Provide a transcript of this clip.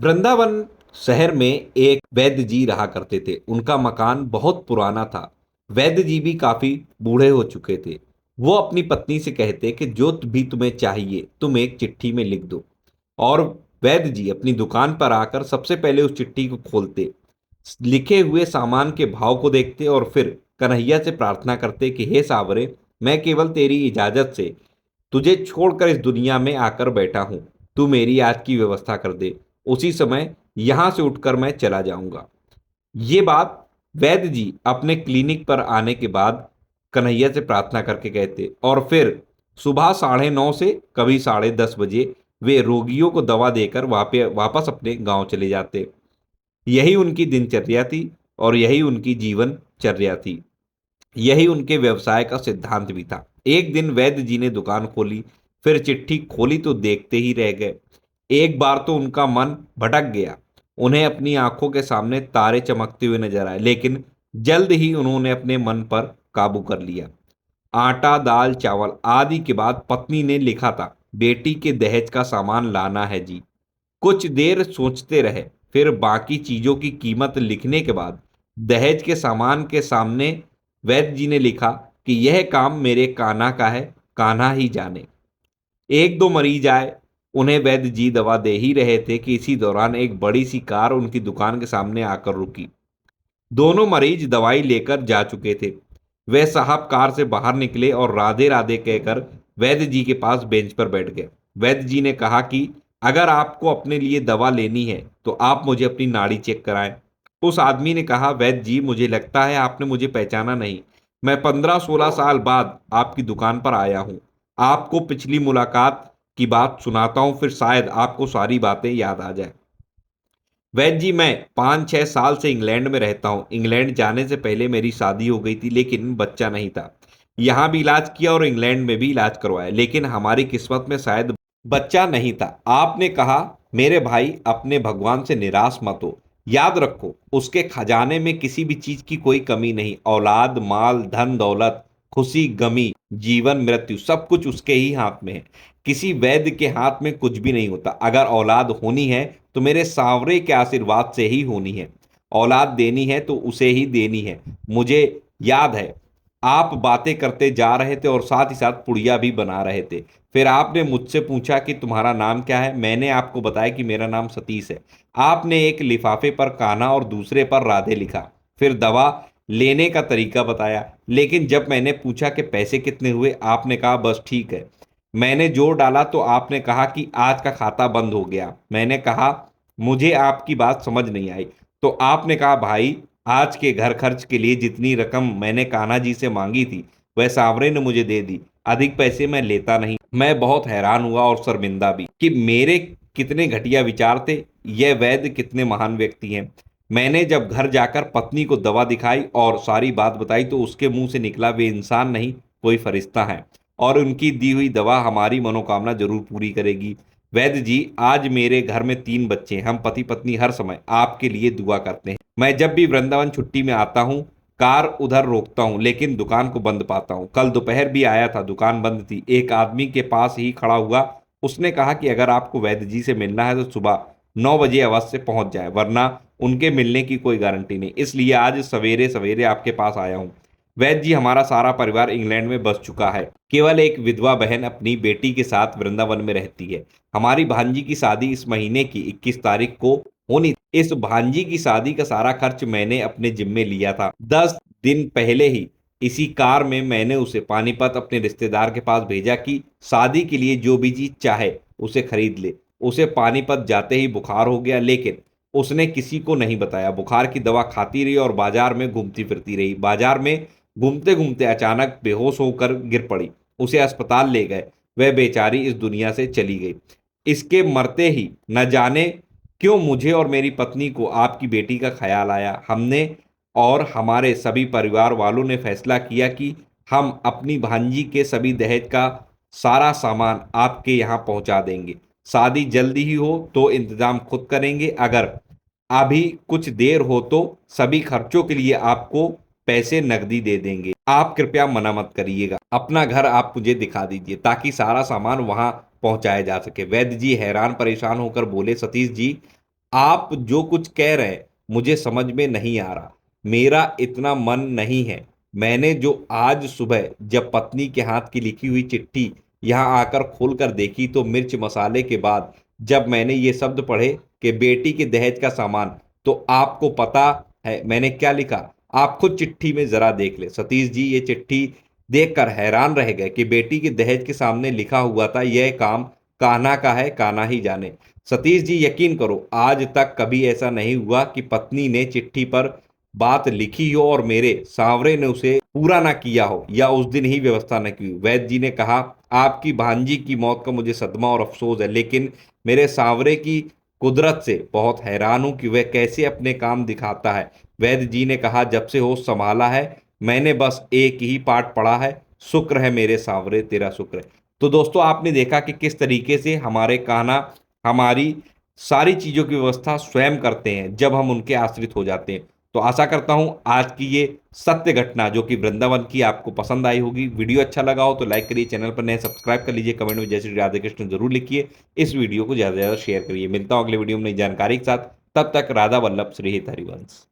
वृंदावन शहर में एक वैद्य जी रहा करते थे। उनका मकान बहुत पुराना था। वैद्य जी भी काफी बूढ़े हो चुके थे। वो अपनी पत्नी से कहते कि जो भी तुम्हें चाहिए तुम एक चिट्ठी में लिख दो। और वैद्य जी अपनी दुकान पर आकर सबसे पहले उस चिट्ठी को खोलते, लिखे हुए सामान के भाव को देखते और फिर कन्हैया से प्रार्थना करते कि हे सावरे, मैं केवल तेरी इजाजत से तुझे छोड़कर इस दुनिया में आकर बैठा हूं। तू मेरी आज की व्यवस्था कर दे, उसी समय यहां से उठकर मैं चला जाऊंगा। ये बात वैद्य जी अपने क्लिनिक पर आने के बाद कन्हैया से प्रार्थना करके कहते और फिर सुबह 9:30 से कभी 10:30 बजे वे रोगियों को दवा देकर वापस अपने गांव चले जाते। यही उनकी दिनचर्या थी और यही उनकी जीवनचर्या थी। यही उनके व्यवसाय का सिद्धांत भी था। एक दिन वैद्य जी ने दुकान खोली, फिर चिट्ठी खोली तो देखते ही रह गए। एक बार तो उनका मन भटक गया। उन्हें अपनी आंखों के सामने तारे चमकते हुए नजर आए, लेकिन जल्द ही उन्होंने अपने मन पर काबू कर लिया। आटा, दाल, चावल आदि के बाद पत्नी ने लिखा था, बेटी के दहेज का सामान लाना है जी। कुछ देर सोचते रहे, फिर बाकी चीजों की कीमत लिखने के बाद दहेज के सामान के सामने वैद्य जी ने लिखा कि यह काम मेरे कान्हा का है, कान्हा ही जाने। एक दो मरीज आए, उन्हें वैद्य जी दवा दे ही रहे थे कि इसी दौरान एक बड़ी सी कार उनकी दुकान के सामने आकर रुकी। दोनों मरीज दवाई लेकर जा चुके थे। वे साहब कार से बाहर निकले और राधे राधे कहकर वैद्य जी के पास बेंच पर बैठ गए। वैद्य जी ने कहा कि अगर आपको अपने लिए दवा लेनी है तो आप मुझे अपनी नाड़ी चेक कराएं। उस आदमी ने कहा, वैद्य जी मुझे लगता है आपने मुझे पहचाना नहीं। मैं 15-16 साल बाद आपकी दुकान पर आया हूं। आपको पिछली मुलाकात की बात सुनाता हूं, फिर शायद आपको सारी बातें याद आ जाए। वैद्य जी, मैं 5-6 साल से इंग्लैंड में रहता हूँ। इंग्लैंड जाने से पहले मेरी शादी हो गई थी, लेकिन बच्चा नहीं था। यहाँ भी इलाज किया और इंग्लैंड में भी इलाज करवाया, लेकिन हमारी किस्मत में शायद बच्चा नहीं था। आपने कहा, मेरे भाई अपने भगवान से निराश मत हो। याद रखो, उसके खजाने में किसी भी चीज की कोई कमी नहीं। औलाद, माल, धन दौलत, खुशी गमी, जीवन मृत्यु सब कुछ उसके ही हाथ में है। किसी वैद्य के हाथ में कुछ भी नहीं होता। अगर औलाद होनी है तो मेरे सांवरे के आशीर्वाद से ही होनी है। औलाद देनी है तो उसे ही देनी है। मुझे याद है, आप बातें करते जा रहे थे और साथ ही साथ पुड़िया भी बना रहे थे। फिर आपने मुझसे पूछा कि तुम्हारा नाम क्या है। मैंने आपको बताया कि मेरा नाम सतीश है। आपने एक लिफाफे पर कान्हा और दूसरे पर राधे लिखा। फिर दवा लेने का तरीका बताया, लेकिन जब मैंने पूछा कि पैसे कितने हुए, आपने कहा बस ठीक है। मैंने जोर डाला तो आपने कहा कि आज का खाता बंद हो गया। मैंने कहा मुझे आपकी बात समझ नहीं आई। तो आपने कहा, भाई आज के घर खर्च के लिए जितनी रकम मैंने कान्हा जी से मांगी थी वह सांवरे ने मुझे दे दी। अधिक पैसे मैं लेता नहीं। मैं बहुत हैरान हुआ और शर्मिंदा भी कि मेरे कितने घटिया विचार थे। यह वैद्य कितने महान व्यक्ति हैं। मैंने जब घर जाकर पत्नी को दवा दिखाई और सारी बात बताई तो उसके मुंह से निकला, वे इंसान नहीं कोई फरिश्ता है और उनकी दी हुई दवा हमारी मनोकामना जरूर पूरी करेगी। वैद्य जी, आज मेरे घर में 3 बच्चे हैं। हम पति पत्नी हर समय आपके लिए दुआ करते हैं। मैं जब भी वृंदावन छुट्टी में आता हूँ, कार उधर रोकता हूँ, लेकिन दुकान को बंद पाता हूँ। कल दोपहर भी आया था, दुकान बंद थी। एक आदमी के पास ही खड़ा हुआ। उसने कहा कि अगर आपको वैद्य जी से मिलना है तो सुबह 9 बजे अवश्य पहुंच जाए, वरना उनके मिलने की कोई गारंटी नहीं। इसलिए आज सवेरे सवेरे आपके पास आया हूँ। वैद्य जी, हमारा सारा परिवार इंग्लैंड में बस चुका है। केवल एक विधवा बहन अपनी बेटी के साथ वृंदावन में रहती है। हमारी भांजी की शादी इस महीने की 21 तारीख को होनी थी। इस भांजी की शादी का सारा खर्च मैंने अपने जिम्मे लिया था। 10 दिन पहले ही इसी कार में मैंने उसे पानीपत अपने रिश्तेदार के पास भेजा कि शादी के लिए जो भी चीज चाहे उसे खरीद ले। उसे पानीपत जाते ही बुखार हो गया, लेकिन उसने किसी को नहीं बताया। बुखार की दवा खाती रही और बाजार में घूमती फिरती रही। बाजार में घूमते घूमते अचानक बेहोश होकर गिर पड़ी। उसे अस्पताल ले गए। वह बेचारी इस दुनिया से चली गई। इसके मरते ही न जाने क्यों मुझे और मेरी पत्नी को आपकी बेटी का ख्याल आया। हमने और हमारे सभी परिवार वालों ने फैसला किया कि हम अपनी भांजी के सभी दहेज का सारा सामान आपके यहाँ पहुंचा देंगे। शादी जल्दी ही हो तो इंतजाम खुद करेंगे। अगर अभी कुछ देर हो तो सभी खर्चों के लिए आपको पैसे नकदी दे देंगे। आप कृपया मना मत करिएगा। अपना घर आप मुझे दिखा दीजिए ताकि सारा सामान वहां पहुंचाया जा सके। वैद्य जी हैरान परेशान होकर बोले, सतीश जी, आप जो कुछ कह रहे हैं मुझे समझ में नहीं आ रहा। मेरा इतना मन नहीं है। मैंने जो आज सुबह जब पत्नी के हाथ की लिखी हुई चिट्ठी यहाँ आकर खोल कर देखी तो मिर्च मसाले के बाद जब मैंने ये शब्द पढ़े कि बेटी के दहेज का सामान, तो आपको पता है मैंने क्या लिखा? आप खुद चिट्ठी में जरा देख ले सतीश जी। ये चिट्ठी देखकर हैरान रह गए कि बेटी के दहेज के सामने लिखा हुआ था, यह काम कान्हा का है, कान्हा ही जाने। सतीश जी यकीन करो, आज तक कभी ऐसा नहीं हुआ कि पत्नी ने चिट्ठी पर बात लिखी हो और मेरे सांवरे ने उसे पूरा ना किया हो या उस दिन ही व्यवस्था न की हो। वैद्य जी ने कहा, आपकी भांजी की मौत का मुझे सदमा और अफसोस है, लेकिन मेरे सांवरे की कुदरत से बहुत हैरान हूं कि वह कैसे अपने काम दिखाता है। वैद्य जी ने कहा, जब से होश संभाला है मैंने बस एक ही पाठ पढ़ा है, शुक्र है मेरे सांवरे तेरा शुक्र है। तो दोस्तों आपने देखा कि किस तरीके से हमारे कान्हा हमारी सारी चीजों की व्यवस्था स्वयं करते हैं जब हम उनके आश्रित हो जाते हैं। तो आशा करता हूं आज की ये सत्य घटना जो कि वृंदावन की आपको पसंद आई होगी। वीडियो अच्छा लगा हो तो लाइक करिए, चैनल पर नए सब्सक्राइब कर लीजिए, कमेंट में जय श्री राधे कृष्ण जरूर लिखिए, इस वीडियो को ज्यादा से ज्यादा शेयर करिए। मिलता हूं अगले वीडियो में नई जानकारी के साथ, तब तक राधा वल्लभ श्री हित हरिवंश।